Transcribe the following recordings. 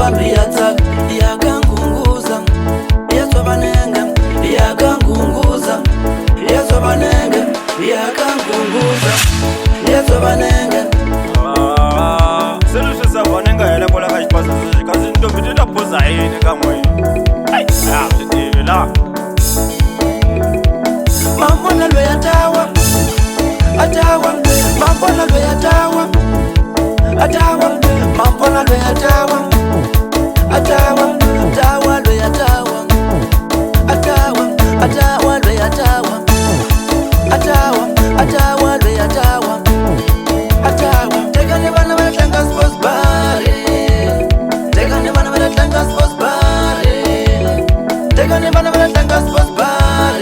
bambi yatsaka yakangunguza Yesu abanenge yakangunguza Yesu abanenge yakangunguza Yesu abanenge Selushe sabanenga yela kola kachipaza kazi ndo bitenda poza yini kamwe ai la Mambona lwe atawa Mambona lwe atawa Mambona lwe atawa Atawa lwe atawa Atawa lwe atawa Atawa lwe atawa Tekane bana batlanga sports bar Tekane bana batlanga sports bar Tekane bana batlanga sports bar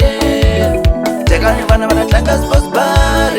Tekane bana batlanga sports bar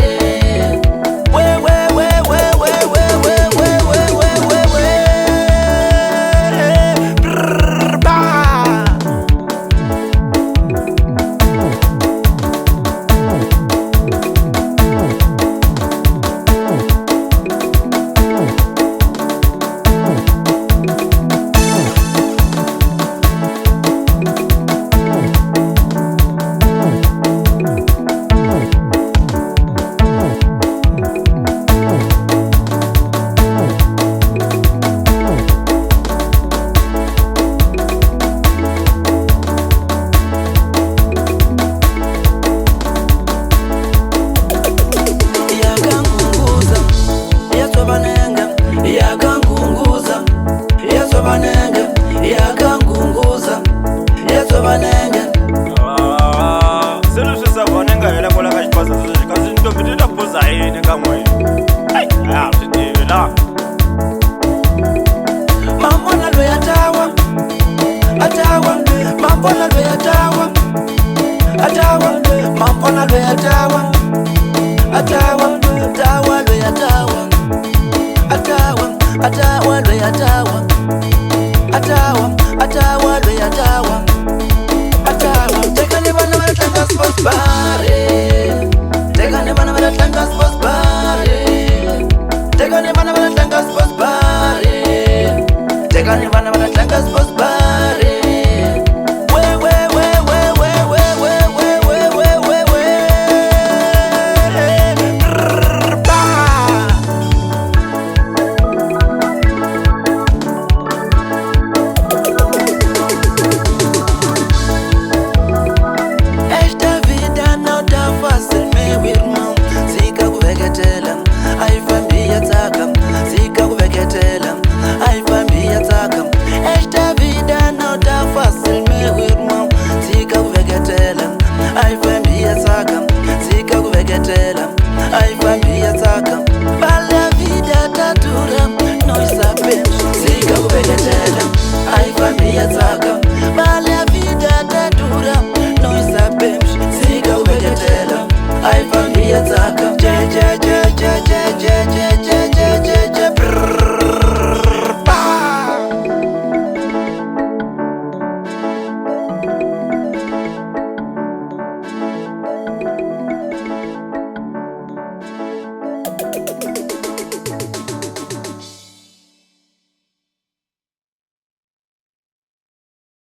Selushe sabanenga yela kola kachipaza kazi ndo bitenda poza yini kamwe ai la Mambona lwe atawa Mambona lwe atawa Mambona lwe atawa Atawa lwe atawa Atawa lwe atawa Atawa lwe atawa Tekane bana batlanga sports bar